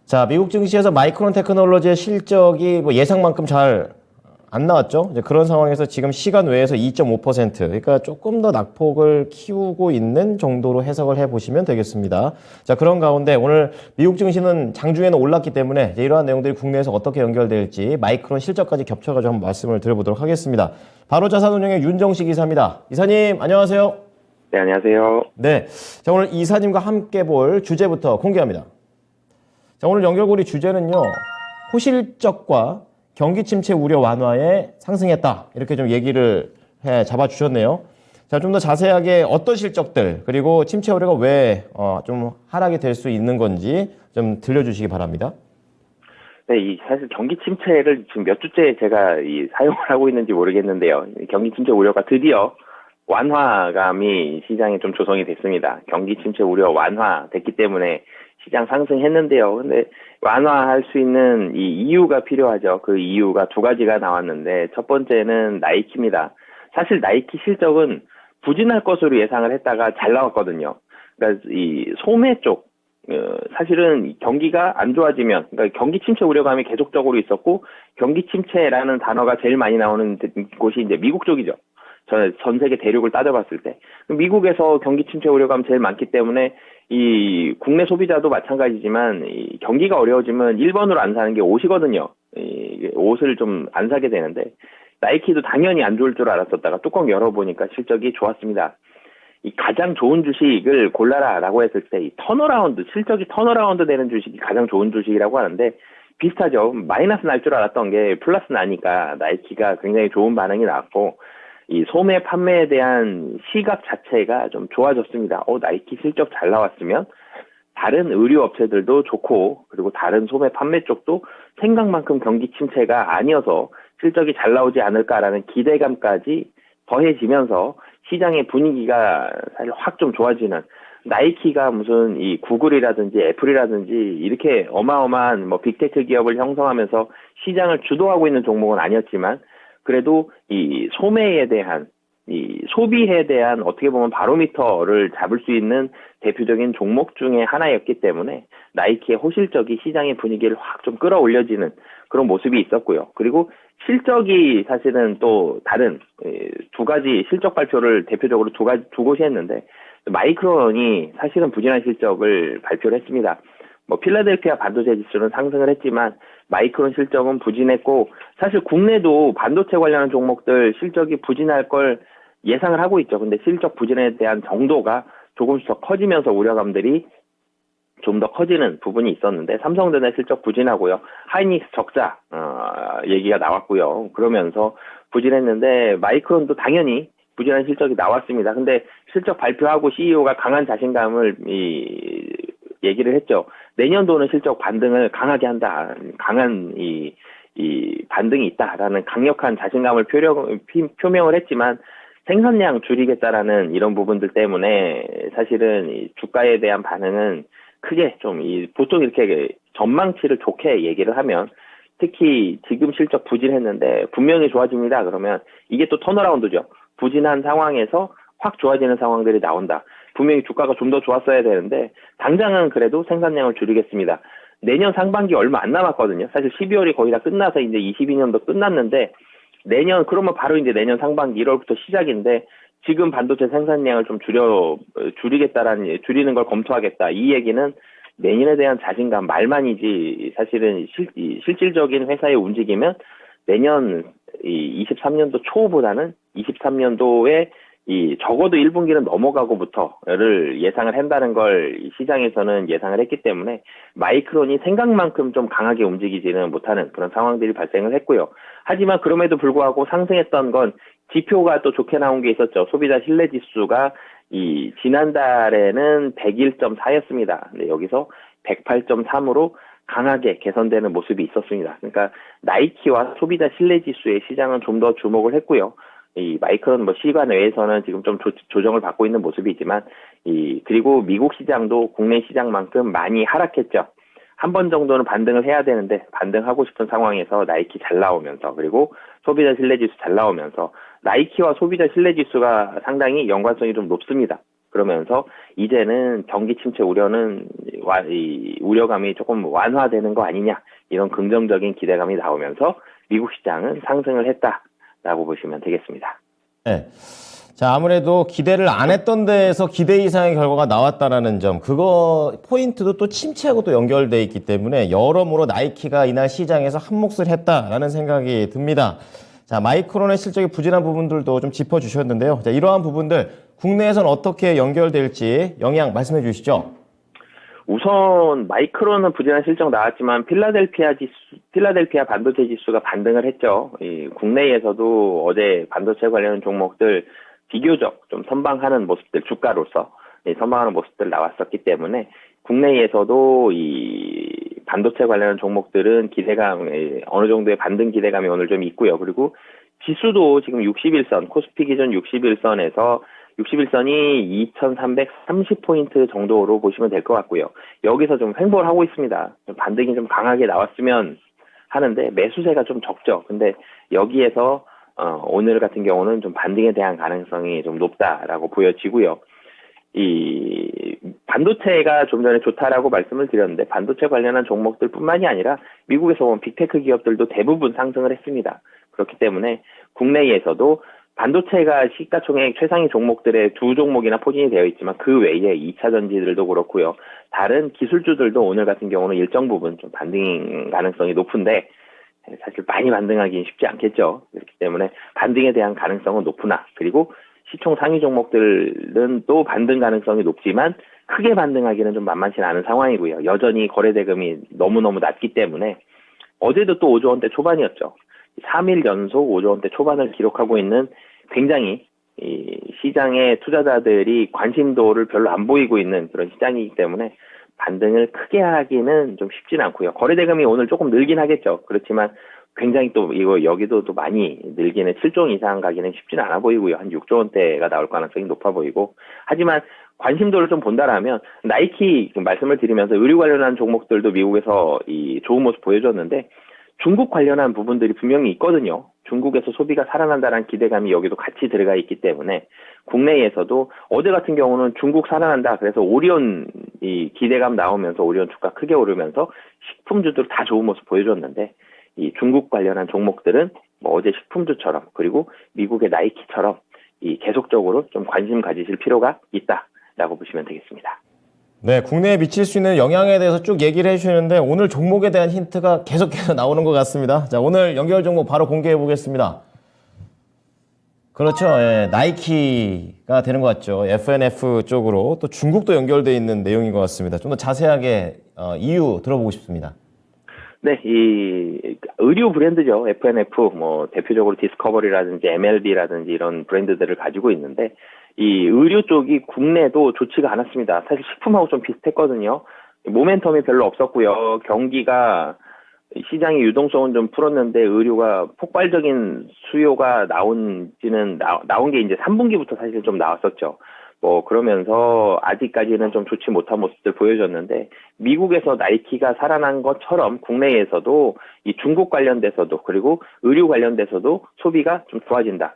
자, 미국 증시에서 마이크론 테크놀로지의 실적이 뭐 예상만큼 잘 안 나왔죠. 이제 그런 상황에서 지금 시간 외에서 2.5%, 그러니까 조금 더 낙폭을 키우고 있는 정도로 해석을 해보시면 되겠습니다. 자, 그런 가운데 오늘 미국 증시는 장중에는 올랐기 때문에 이제 이러한 내용들이 국내에서 어떻게 연결될지 마이크론 실적까지 겹쳐가지고 한번 말씀을 드려보도록 하겠습니다. 바로 자산운용의 윤정식 이사입니다. 이사님, 안녕하세요. 네, 안녕하세요. 네, 자, 오늘 이사님과 함께 볼 주제부터 공개합니다. 자, 오늘 연결고리 주제는요, 호실적과 경기 침체 우려 완화에 상승했다. 이렇게 좀 얘기를 해 잡아주셨네요. 자, 좀 더 자세하게 어떤 실적들, 그리고 침체 우려가 왜 좀 하락이 될 수 있는 건지 좀 들려주시기 바랍니다. 네, 사실 경기 침체를 지금 몇 주째 제가 사용을 하고 있는지 모르겠는데요. 경기 침체 우려가 드디어 완화감이 시장에 좀 조성이 됐습니다. 경기 침체 우려 완화됐기 때문에 시장 상승했는데요. 근데 완화할 수 있는 이 이유가 필요하죠. 그 이유가 두 가지가 나왔는데, 첫 번째는 나이키입니다. 사실 나이키 실적은 부진할 것으로 예상을 했다가 잘 나왔거든요. 그러니까 이 소매 쪽, 사실은 경기가 안 좋아지면, 그러니까 경기 침체 우려감이 계속적으로 있었고, 경기 침체라는 단어가 제일 많이 나오는 곳이 이제 미국 쪽이죠. 전 세계 대륙을 따져봤을 때. 미국에서 경기 침체 우려감 제일 많기 때문에 이 국내 소비자도 마찬가지지만 이 경기가 어려워지면 1번으로 안 사는 게 옷이거든요. 옷을 좀 안 사게 되는데, 나이키도 당연히 안 좋을 줄 알았었다가 뚜껑 열어보니까 실적이 좋았습니다. 이 가장 좋은 주식을 골라라라고 했을 때 이 턴어라운드, 실적이 턴어라운드 되는 주식이 가장 좋은 주식이라고 하는데, 비슷하죠. 마이너스 날 줄 알았던 게 플러스 나니까 나이키가 굉장히 좋은 반응이 나왔고, 이 소매 판매에 대한 시각 자체가 좀 좋아졌습니다. 나이키 실적 잘 나왔으면 다른 의류 업체들도 좋고, 그리고 다른 소매 판매 쪽도 생각만큼 경기 침체가 아니어서 실적이 잘 나오지 않을까라는 기대감까지 더해지면서 시장의 분위기가 사실 확 좀 좋아지는, 나이키가 무슨 이 구글이라든지 애플이라든지 이렇게 어마어마한 뭐 빅테크 기업을 형성하면서 시장을 주도하고 있는 종목은 아니었지만, 그래도 이 소매에 대한, 이 소비에 대한 어떻게 보면 바로미터를 잡을 수 있는 대표적인 종목 중에 하나였기 때문에 나이키의 호실적이 시장의 분위기를 확 좀 끌어올려지는 그런 모습이 있었고요. 그리고 실적이 사실은 또 다른 두 가지 실적 발표를 대표적으로 두 곳이 했는데, 마이크론이 사실은 부진한 실적을 발표를 했습니다. 뭐 필라델피아 반도체 지수는 상승을 했지만 마이크론 실적은 부진했고, 사실 국내도 반도체 관련한 종목들 실적이 부진할 걸 예상을 하고 있죠. 근데 실적 부진에 대한 정도가 조금씩 더 커지면서 우려감들이 좀 더 커지는 부분이 있었는데, 삼성전자 실적 부진하고요. 하이닉스 적자 얘기가 나왔고요. 그러면서 부진했는데, 마이크론도 당연히 부진한 실적이 나왔습니다. 근데 실적 발표하고 CEO가 강한 자신감을 얘기를 했죠. 내년도는 실적 반등을 강하게 한다. 강한 이 반등이 있다라는 강력한 자신감을 표명을 했지만, 생산량 줄이겠다라는 이런 부분들 때문에 사실은 이 주가에 대한 반응은 크게 좀 보통 이렇게 전망치를 좋게 얘기를 하면, 특히 지금 실적 부진했는데 분명히 좋아집니다. 그러면 이게 또 턴어라운드죠. 부진한 상황에서 확 좋아지는 상황들이 나온다. 분명히 주가가 좀 더 좋았어야 되는데 당장은 그래도 생산량을 줄이겠습니다. 내년 상반기 얼마 안 남았거든요. 사실 12월이 거의 다 끝나서 이제 22년도 끝났는데, 내년, 그러면 바로 이제 내년 상반기 1월부터 시작인데, 지금 반도체 생산량을 좀 줄이는 걸 검토하겠다. 이 얘기는 내년에 대한 자신감 말만이지, 사실은 실질적인 회사의 움직임은 내년 23년도 초보다는 23년도에 적어도 1분기는 넘어가고부터를 예상을 한다는 걸 시장에서는 예상을 했기 때문에, 마이크론이 생각만큼 좀 강하게 움직이지는 못하는 그런 상황들이 발생을 했고요. 하지만 그럼에도 불구하고 상승했던 건 지표가 또 좋게 나온 게 있었죠. 소비자 신뢰 지수가 지난달에는 101.4였습니다. 근데 여기서 108.3으로 강하게 개선되는 모습이 있었습니다. 그러니까 나이키와 소비자 신뢰 지수의 시장은 좀 더 주목을 했고요. 이 마이크론 시간 외에서는 지금 좀 조정을 받고 있는 모습이지만, 그리고 미국 시장도 국내 시장만큼 많이 하락했죠. 한 번 정도는 반등을 해야 되는데 반등하고 싶은 상황에서 나이키 잘 나오면서, 그리고 소비자 신뢰지수 잘 나오면서 나이키와 소비자 신뢰지수가 상당히 연관성이 좀 높습니다. 그러면서 이제는 경기 침체 우려는 이 우려감이 조금 완화되는 거 아니냐 이런 긍정적인 기대감이 나오면서 미국 시장은 상승을 했다라고 보시면 되겠습니다. 네. 자, 아무래도 기대를 안 했던 데에서 기대 이상의 결과가 나왔다라는 점, 그거 포인트도 또 침체하고 또 연결돼 있기 때문에 여러모로 나이키가 이날 시장에서 한 몫을 했다라는 생각이 듭니다. 자, 마이크론의 실적이 부진한 부분들도 좀 짚어주셨는데요. 자, 이러한 부분들 국내에선 어떻게 연결될지 영향 말씀해 주시죠. 우선 마이크론은 부진한 실적 나왔지만 필라델피아 반도체 지수가 반등을 했죠. 이 국내에서도 어제 반도체 관련 종목들 비교적 좀 선방하는 모습들, 주가로서 선방하는 모습들 나왔었기 때문에 국내에서도 이 반도체 관련 종목들은 기대감, 어느 정도의 반등 기대감이 오늘 좀 있고요. 그리고 지수도 지금 61선, 코스피 기준 61선에서 61선이 2330포인트 정도로 보시면 될 것 같고요. 여기서 좀 횡보를 하고 있습니다. 반등이 좀 강하게 나왔으면 하는데 매수세가 좀 적죠. 근데 여기에서 오늘 같은 경우는 좀 반등에 대한 가능성이 좀 높다라고 보여지고요. 이 반도체가 좀 전에 좋다라고 말씀을 드렸는데 반도체 관련한 종목들뿐만이 아니라 미국에서 온 빅테크 기업들도 대부분 상승을 했습니다. 그렇기 때문에 국내에서도 반도체가 시가총액 최상위 종목들의 두 종목이나 포진이 되어 있지만 그 외에 2차 전지들도 그렇고요. 다른 기술주들도 오늘 같은 경우는 일정 부분 좀 반등 가능성이 높은데 사실 많이 반등하기는 쉽지 않겠죠. 그렇기 때문에 반등에 대한 가능성은 높으나 그리고 시총 상위 종목들은 또 반등 가능성이 높지만 크게 반등하기는 좀 만만치 않은 상황이고요. 여전히 거래대금이 너무너무 낮기 때문에 어제도 또 5조 원대 초반이었죠. 3일 연속 5조 원대 초반을 기록하고 있는 굉장히 이 시장의 투자자들이 관심도를 별로 안 보이고 있는 그런 시장이기 때문에 반등을 크게 하기는 좀 쉽진 않고요. 거래대금이 오늘 조금 늘긴 하겠죠. 그렇지만 굉장히 또 여기도 또 많이 늘기는 7조 이상 가기는 쉽지는 않아 보이고요. 한 6조 원대가 나올 가능성이 높아 보이고. 하지만 관심도를 좀 본다라면 나이키 말씀을 드리면서 의류 관련한 종목들도 미국에서 이 좋은 모습 보여줬는데 중국 관련한 부분들이 분명히 있거든요. 중국에서 소비가 살아난다는 기대감이 여기도 같이 들어가 있기 때문에 국내에서도 어제 같은 경우는 중국 살아난다. 그래서 오리온 이 기대감 나오면서 오리온 주가 크게 오르면서 식품주들 다 좋은 모습 보여줬는데 이 중국 관련한 종목들은 뭐 어제 식품주처럼 그리고 미국의 나이키처럼 이 계속적으로 좀 관심 가지실 필요가 있다라고 보시면 되겠습니다. 네, 국내에 미칠 수 있는 영향에 대해서 쭉 얘기를 해주시는데 오늘 종목에 대한 힌트가 계속해서 나오는 것 같습니다. 자, 오늘 연결 종목 바로 공개해 보겠습니다. 그렇죠. 예, 나이키가 되는 것 같죠. FNF 쪽으로 또 중국도 연결되어 있는 내용인 것 같습니다. 좀 더 자세하게 이유 들어보고 싶습니다. 네, 이 의류 브랜드죠. FNF 뭐 대표적으로 디스커버리라든지 MLB라든지 이런 브랜드들을 가지고 있는데 이 의류 쪽이 국내도 좋지가 않았습니다. 사실 식품하고 좀 비슷했거든요. 모멘텀이 별로 없었고요. 경기가 시장의 유동성은 좀 풀었는데 의류가 폭발적인 수요가 나온 게 이제 3분기부터 사실 좀 나왔었죠. 뭐 그러면서 아직까지는 좀 좋지 못한 모습들 보여줬는데 미국에서 나이키가 살아난 것처럼 국내에서도 이 중국 관련돼서도 그리고 의류 관련돼서도 소비가 좀 좋아진다.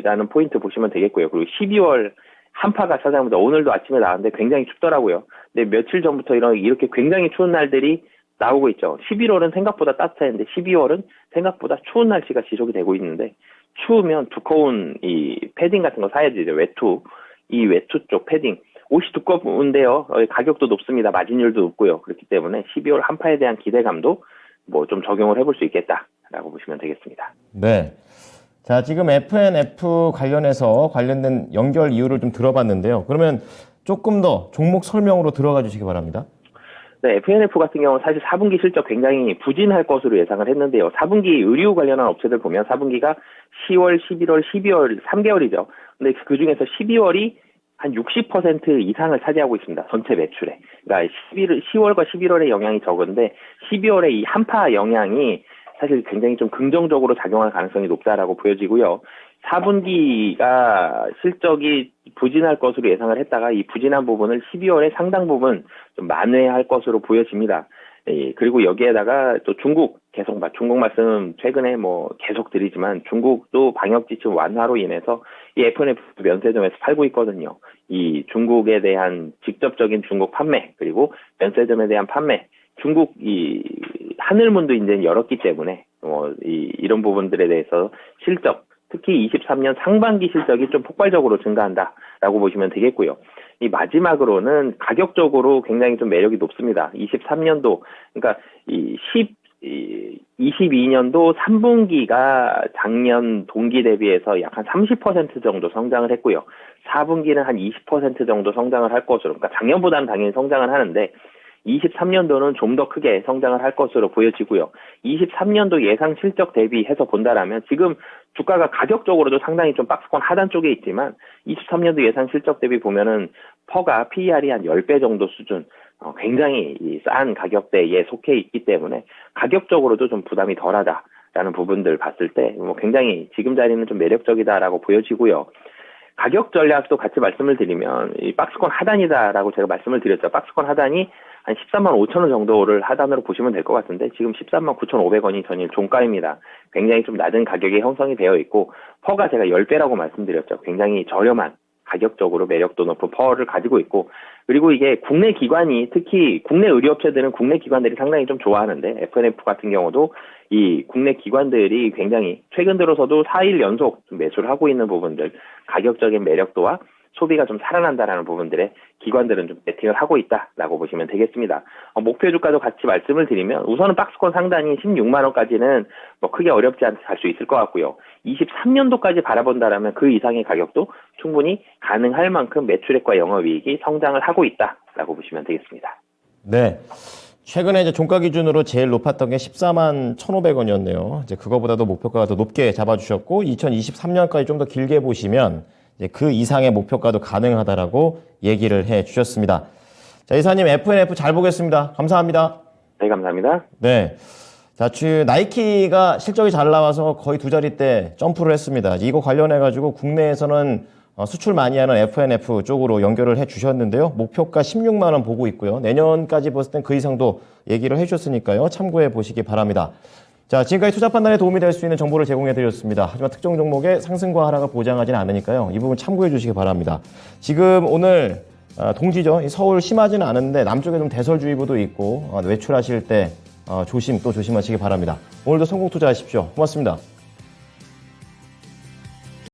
라는 포인트 보시면 되겠고요. 그리고 12월 한파가 찾아옵니다. 오늘도 아침에 나왔는데 굉장히 춥더라고요. 근데 며칠 전부터 이렇게 굉장히 추운 날들이 나오고 있죠. 11월은 생각보다 따뜻했는데 12월은 생각보다 추운 날씨가 지속이 되고 있는데 추우면 두꺼운 이 패딩 같은 거 사야 되죠. 외투. 이 외투 쪽 패딩. 옷이 두꺼운데요. 가격도 높습니다. 마진율도 높고요. 그렇기 때문에 12월 한파에 대한 기대감도 뭐 좀 적용을 해볼 수 있겠다라고 보시면 되겠습니다. 네. 자, 지금 FNF 관련된 연결 이유를 좀 들어봤는데요. 그러면 조금 더 종목 설명으로 들어가 주시기 바랍니다. 네, FNF 같은 경우는 사실 4분기 실적 굉장히 부진할 것으로 예상을 했는데요. 4분기 의류 관련한 업체들 보면 4분기가 10월, 11월, 12월 3개월이죠. 근데 그 중에서 12월이 한 60% 이상을 차지하고 있습니다. 전체 매출에. 그러니까 10월과 11월의 영향이 적은데 12월에 이 한파 영향이 사실 굉장히 좀 긍정적으로 작용할 가능성이 높다라고 보여지고요. 4분기가 실적이 부진할 것으로 예상을 했다가 이 부진한 부분을 12월에 상당 부분 좀 만회할 것으로 보여집니다. 예, 그리고 여기에다가 또 중국 중국 말씀 최근에 뭐 계속 드리지만 중국도 방역 지침 완화로 인해서 이 FNF 면세점에서 팔고 있거든요. 이 중국에 대한 직접적인 중국 판매 그리고 면세점에 대한 판매 중국 이 하늘문도 이제 열었기 때문에 이런 부분들에 대해서 실적 특히 23년 상반기 실적이 좀 폭발적으로 증가한다라고 보시면 되겠고요. 이 마지막으로는 가격적으로 굉장히 좀 매력이 높습니다. 23년도 그러니까 22년도 3분기가 작년 동기 대비해서 약 한 30% 정도 성장을 했고요. 4분기는 한 20% 정도 성장을 할 것으로, 그러니까 작년보다는 당연히 성장을 하는데 23년도는 좀 더 크게 성장을 할 것으로 보여지고요. 23년도 예상 실적 대비해서 본다라면 지금 주가가 가격적으로도 상당히 좀 박스권 하단 쪽에 있지만 23년도 예상 실적 대비 보면은 퍼가 PER이 한 10배 정도 수준 굉장히 싼 가격대에 속해 있기 때문에 가격적으로도 좀 부담이 덜하다라는 부분들 봤을 때 굉장히 지금 자리는 좀 매력적이다라고 보여지고요. 가격 전략도 같이 말씀을 드리면 이 박스권 하단이다라고 제가 말씀을 드렸죠. 박스권 하단이 한 13만 5천 원 정도를 하단으로 보시면 될 것 같은데 지금 13만 9,500원이 전일 종가입니다. 굉장히 좀 낮은 가격이 형성이 되어 있고 퍼가 제가 10배라고 말씀드렸죠. 굉장히 저렴한 가격적으로 매력도 높은 퍼를 가지고 있고 그리고 이게 국내 기관이 특히 국내 의료업체들은 국내 기관들이 상당히 좀 좋아하는데 FNF 같은 경우도 이 국내 기관들이 굉장히 최근 들어서도 4일 연속 매수를 하고 있는 부분들 가격적인 매력도와 소비가 좀 살아난다라는 부분들에 기관들은 좀 베팅을 하고 있다라고 보시면 되겠습니다. 목표 주가도 같이 말씀을 드리면 우선은 박스권 상단이 16만 원까지는 크게 어렵지 않게 갈 수 있을 것 같고요. 23년도까지 바라본다라면 그 이상의 가격도 충분히 가능할 만큼 매출액과 영업이익이 성장을 하고 있다라고 보시면 되겠습니다. 네. 최근에 이제 종가 기준으로 제일 높았던 게 14만 1,500원이었네요. 이제 그거보다도 목표가가 더 높게 잡아주셨고 2023년까지 좀 더 길게 보시면 이제 그 이상의 목표가도 가능하다라고 얘기를 해 주셨습니다. 자, 이사님 FNF 잘 보겠습니다. 감사합니다. 네, 감사합니다. 네. 자, 나이키가 실적이 잘 나와서 거의 두 자릿대 점프를 했습니다. 이거 관련해가지고 국내에서는 수출 많이 하는 FNF 쪽으로 연결을 해 주셨는데요. 목표가 16만 원 보고 있고요. 내년까지 봤을 땐 그 이상도 얘기를 해 주셨으니까요. 참고해 보시기 바랍니다. 자, 지금까지 투자 판단에 도움이 될 수 있는 정보를 제공해 드렸습니다. 하지만 특정 종목의 상승과 하락을 보장하지는 않으니까요. 이 부분 참고해 주시기 바랍니다. 지금 오늘 동지죠. 서울 심하지는 않은데 남쪽에 좀 대설주의보도 있고 외출하실 때 조심하시기 바랍니다. 오늘도 성공 투자하십시오. 고맙습니다.